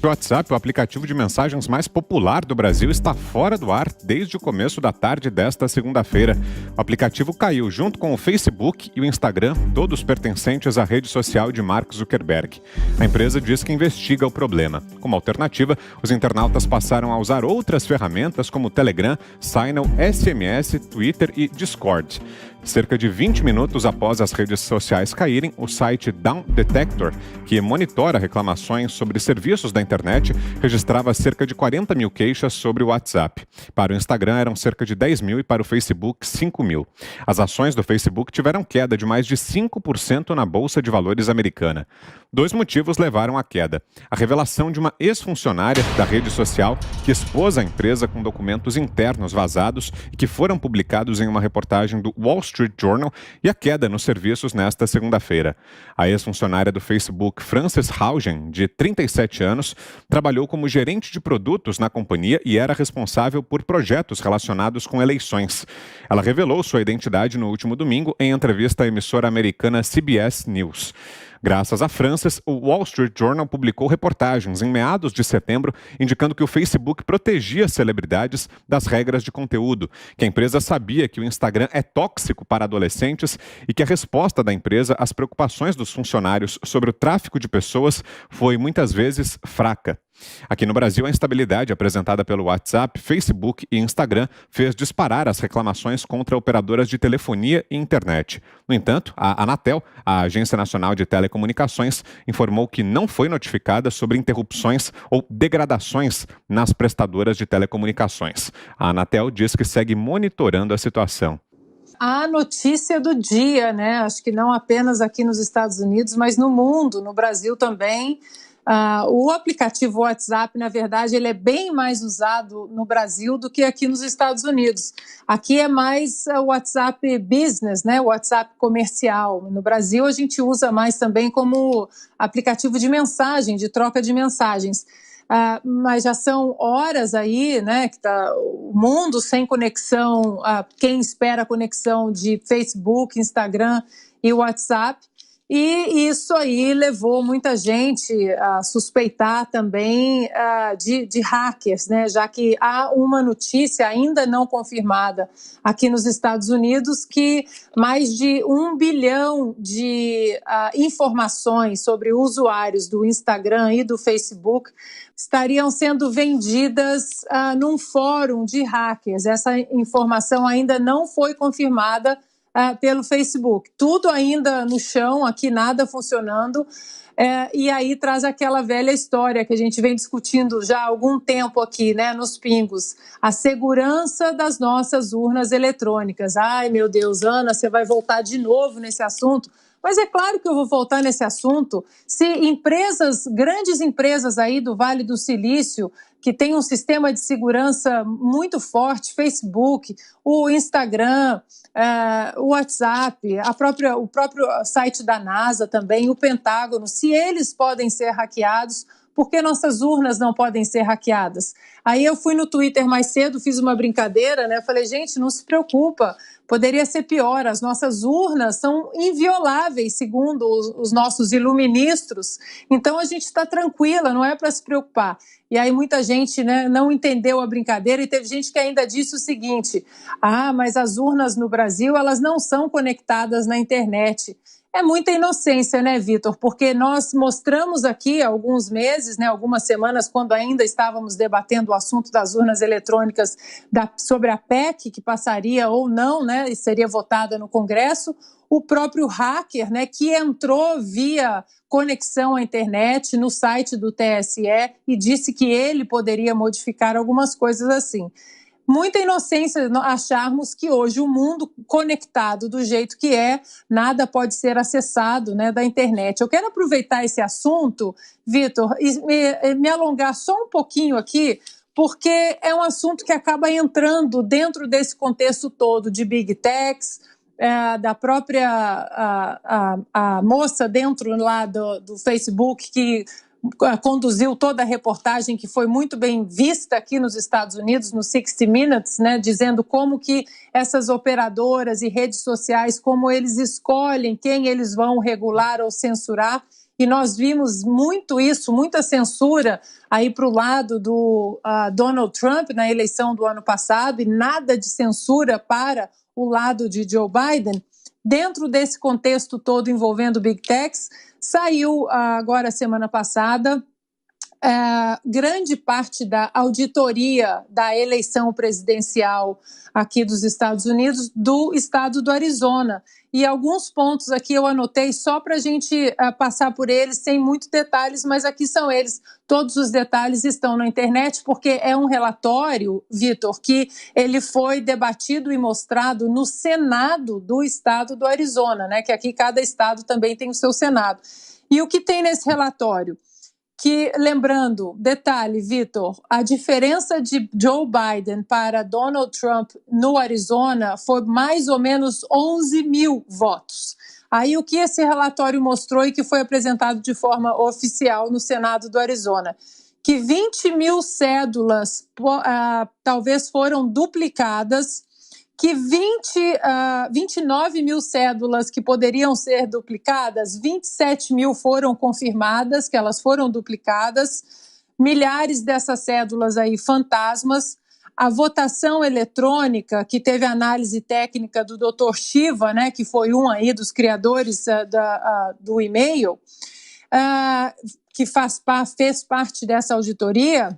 O WhatsApp, o aplicativo de mensagens mais popular do Brasil, está fora do ar desde o começo da tarde desta segunda-feira. O aplicativo caiu junto com o Facebook e o Instagram, todos pertencentes à rede social de Mark Zuckerberg. A empresa diz que investiga o problema. Como alternativa, os internautas passaram a usar outras ferramentas como Telegram, Signal, SMS, Twitter e Discord. Cerca de 20 minutos após as redes sociais caírem, o site Down Detector, que monitora reclamações sobre serviços da internet, registrava cerca de 40 mil queixas sobre o WhatsApp. Para o Instagram eram cerca de 10 mil e para o Facebook 5 mil. As ações do Facebook tiveram queda de mais de 5% na Bolsa de Valores americana. 2 motivos levaram à queda. A revelação de uma ex-funcionária da rede social que expôs a empresa com documentos internos vazados e que foram publicados em uma reportagem do Wall Street Journal e a queda nos serviços nesta segunda-feira. A ex-funcionária do Facebook, Frances Haugen, de 37 anos, trabalhou como gerente de produtos na companhia e era responsável por projetos relacionados com eleições. Ela revelou sua identidade no último domingo em entrevista à emissora americana CBS News. Graças a Frances, o Wall Street Journal publicou reportagens em meados de setembro indicando que o Facebook protegia celebridades das regras de conteúdo, que a empresa sabia que o Instagram é tóxico para adolescentes e que a resposta da empresa às preocupações dos funcionários sobre o tráfico de pessoas foi muitas vezes fraca. Aqui no Brasil, a instabilidade apresentada pelo WhatsApp, Facebook e Instagram fez disparar as reclamações contra operadoras de telefonia e internet. No entanto, a Anatel, a Agência Nacional de Telecomunicações, informou que não foi notificada sobre interrupções ou degradações nas prestadoras de telecomunicações. A Anatel diz que segue monitorando a situação. A notícia do dia, né? Acho que não apenas aqui nos Estados Unidos, mas no mundo, no Brasil também. O aplicativo WhatsApp, na verdade, ele é bem mais usado no Brasil do que aqui nos Estados Unidos. Aqui é mais o WhatsApp Business, né? O WhatsApp comercial. No Brasil, a gente usa mais também como aplicativo de mensagem, de troca de mensagens. Mas já são horas aí, né, que tá o mundo sem conexão, quem espera a conexão de Facebook, Instagram e WhatsApp. E isso aí levou muita gente a suspeitar também de hackers, né? Já que há uma notícia ainda não confirmada aqui nos Estados Unidos que mais de 1 bilhão de informações sobre usuários do Instagram e do Facebook estariam sendo vendidas num fórum de hackers. Essa informação ainda não foi confirmada pelo Facebook. Tudo ainda no chão, aqui nada funcionando, e aí traz aquela velha história que a gente vem discutindo já há algum tempo aqui, né, nos Pingos, a segurança das nossas urnas eletrônicas. Ai, meu Deus, Ana, você vai voltar de novo nesse assunto? Mas é claro que eu vou voltar nesse assunto se grandes empresas aí do Vale do Silício, que tem um sistema de segurança muito forte, Facebook, o Instagram, o WhatsApp, o próprio site da NASA também, o Pentágono, se eles podem ser hackeados, por que nossas urnas não podem ser hackeadas? Aí eu fui no Twitter mais cedo, fiz uma brincadeira, né? Falei, gente, não se preocupa, poderia ser pior, as nossas urnas são invioláveis, segundo os nossos iluministros, então a gente está tranquila, não é para se preocupar. E aí muita gente, né, não entendeu a brincadeira e teve gente que ainda disse o seguinte, mas as urnas no Brasil, elas não são conectadas na internet. É muita inocência, né, Vitor? Porque nós mostramos aqui há alguns meses, né, algumas semanas, quando ainda estávamos debatendo o assunto das urnas eletrônicas sobre a PEC, que passaria ou não, né, e seria votada no Congresso, o próprio hacker, né, que entrou via conexão à internet no site do TSE e disse que ele poderia modificar algumas coisas assim. Muita inocência acharmos que hoje o mundo conectado do jeito que nada pode ser acessado, né, da internet. Eu quero aproveitar esse assunto, Vitor, e me alongar só um pouquinho aqui, porque é um assunto que acaba entrando dentro desse contexto todo de Big Techs, da própria a moça dentro lá do Facebook que conduziu toda a reportagem que foi muito bem vista aqui nos Estados Unidos, no 60 Minutes, né, dizendo como que essas operadoras e redes sociais, como eles escolhem quem eles vão regular ou censurar, e nós vimos muito isso, muita censura aí para o lado do Donald Trump na eleição do ano passado e nada de censura para o lado de Joe Biden. Dentro desse contexto todo envolvendo Big Techs, saiu agora semana passada grande parte da auditoria da eleição presidencial aqui dos Estados Unidos, do estado do Arizona. E alguns pontos aqui eu anotei só para a gente passar por eles sem muitos detalhes, mas aqui são eles. Todos os detalhes estão na internet, porque é um relatório, Vitor, que ele foi debatido e mostrado no Senado do estado do Arizona, né? Que aqui cada estado também tem o seu Senado. E o que tem nesse relatório? Que, lembrando, detalhe, Vitor, a diferença de Joe Biden para Donald Trump no Arizona foi mais ou menos 11 mil votos. Aí o que esse relatório mostrou e que foi apresentado de forma oficial no Senado do Arizona, que 20 mil cédulas talvez foram duplicadas, que 29 mil cédulas que poderiam ser duplicadas, 27 mil foram confirmadas que elas foram duplicadas, milhares dessas cédulas aí fantasmas, a votação eletrônica, que teve análise técnica do Dr. Shiva, né, que foi um aí dos criadores do e-mail, que fez parte dessa auditoria,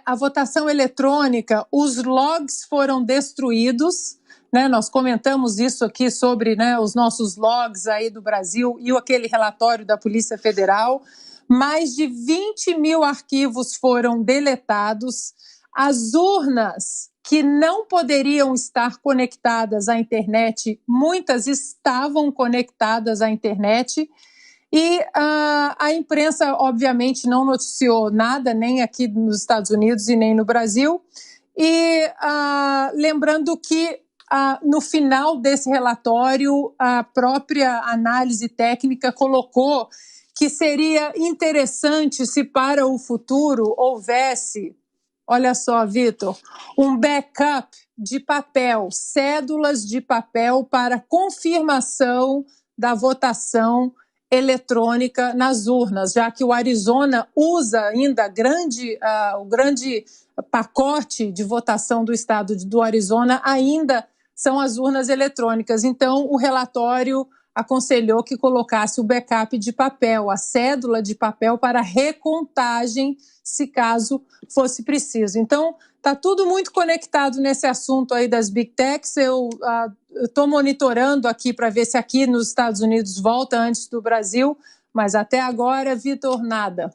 a votação eletrônica, os logs foram destruídos, né? Nós comentamos isso aqui sobre, né, os nossos logs aí do Brasil e aquele relatório da Polícia Federal. Mais de 20 mil arquivos foram deletados. As urnas que não poderiam estar conectadas à internet, muitas estavam conectadas à internet. E a imprensa, obviamente, não noticiou nada, nem aqui nos Estados Unidos e nem no Brasil. E lembrando que, no final desse relatório, a própria análise técnica colocou que seria interessante se para o futuro houvesse, olha só, Vitor, um backup de papel, cédulas de papel para confirmação da votação eletrônica nas urnas, já que o Arizona usa ainda o grande pacote de votação do estado do Arizona ainda são as urnas eletrônicas. Então, o relatório aconselhou que colocasse o backup de papel, a cédula de papel para recontagem, se caso fosse preciso. Então, está tudo muito conectado nesse assunto aí das Big Techs. Eu estou monitorando aqui para ver se aqui nos Estados Unidos volta antes do Brasil, mas até agora, Vitor, nada.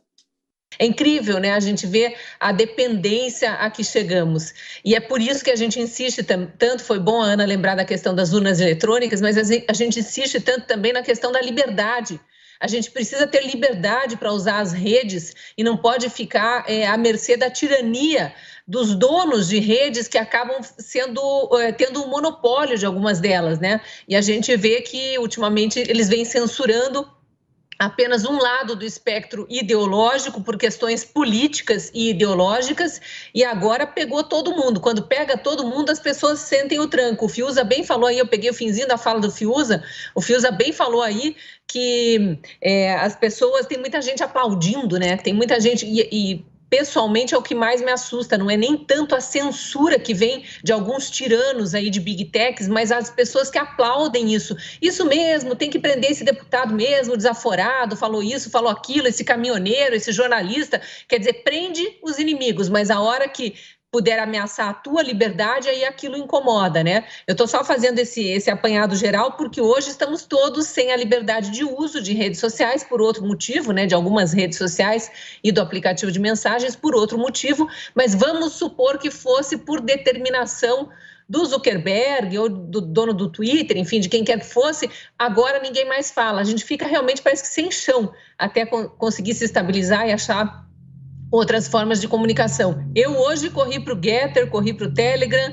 É incrível, né? A gente vê a dependência a que chegamos. E é por isso que a gente insiste tanto, foi bom a Ana lembrar da questão das urnas eletrônicas, mas a gente insiste tanto também na questão da liberdade. A gente precisa ter liberdade para usar as redes e não pode ficar à mercê da tirania dos donos de redes que acabam tendo um monopólio de algumas delas, né? E a gente vê que, ultimamente, eles vêm censurando apenas um lado do espectro ideológico por questões políticas e ideológicas, e agora pegou todo mundo. Quando pega todo mundo, as pessoas sentem o tranco. O Fiuza bem falou aí, eu peguei o finzinho da fala do Fiuza, o Fiuza bem falou aí que as pessoas, tem muita gente aplaudindo, né? Tem muita gente e pessoalmente é o que mais me assusta, não é nem tanto a censura que vem de alguns tiranos aí de Big Techs, mas as pessoas que aplaudem isso. Isso mesmo, tem que prender esse deputado mesmo, desaforado, falou isso, falou aquilo, esse caminhoneiro, esse jornalista. Quer dizer, prende os inimigos, mas a hora que puder ameaçar a tua liberdade, aí aquilo incomoda, né? Eu estou só fazendo esse apanhado geral porque hoje estamos todos sem a liberdade de uso de redes sociais por outro motivo, né? De algumas redes sociais e do aplicativo de mensagens por outro motivo, mas vamos supor que fosse por determinação do Zuckerberg ou do dono do Twitter, enfim, de quem quer que fosse, agora ninguém mais fala. A gente fica realmente, parece que sem chão, até conseguir se estabilizar e achar outras formas de comunicação. Eu hoje corri para o Getter, corri para o Telegram,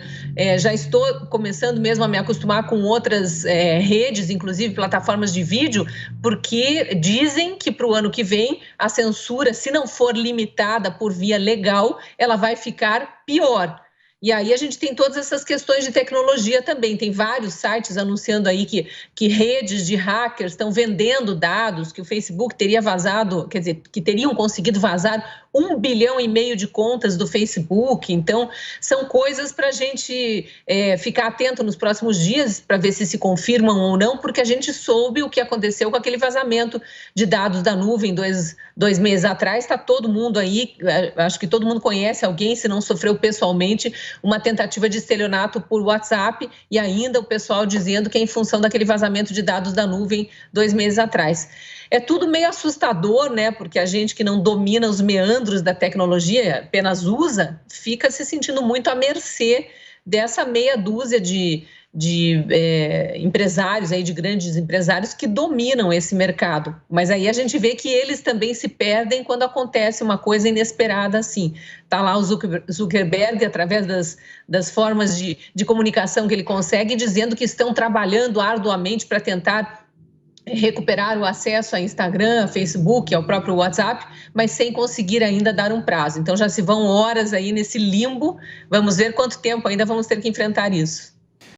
já estou começando mesmo a me acostumar com outras redes, inclusive plataformas de vídeo, porque dizem que para o ano que vem a censura, se não for limitada por via legal, ela vai ficar pior. E aí a gente tem todas essas questões de tecnologia também. Tem vários sites anunciando aí que redes de hackers estão vendendo dados, que o Facebook teria vazado, quer dizer, que teriam conseguido vazar 1,5 bilhão de contas do Facebook. Então, são coisas para a gente ficar atento nos próximos dias, para ver se confirmam ou não, porque a gente soube o que aconteceu com aquele vazamento de dados da nuvem dois meses atrás. Está todo mundo aí, acho que todo mundo conhece alguém, se não sofreu pessoalmente, uma tentativa de estelionato por WhatsApp, e ainda o pessoal dizendo que é em função daquele vazamento de dados da nuvem 2 meses atrás. É tudo meio assustador, né? Porque a gente que não domina os meandros da tecnologia, apenas usa, fica se sentindo muito à mercê dessa meia dúzia de empresários, aí, de grandes empresários que dominam esse mercado. Mas aí a gente vê que eles também se perdem quando acontece uma coisa inesperada assim. Está lá o Zuckerberg, através das formas de comunicação que ele consegue, dizendo que estão trabalhando arduamente para tentar recuperar o acesso a Instagram, a Facebook, ao próprio WhatsApp, mas sem conseguir ainda dar um prazo. Então já se vão horas aí nesse limbo. Vamos ver quanto tempo ainda vamos ter que enfrentar isso.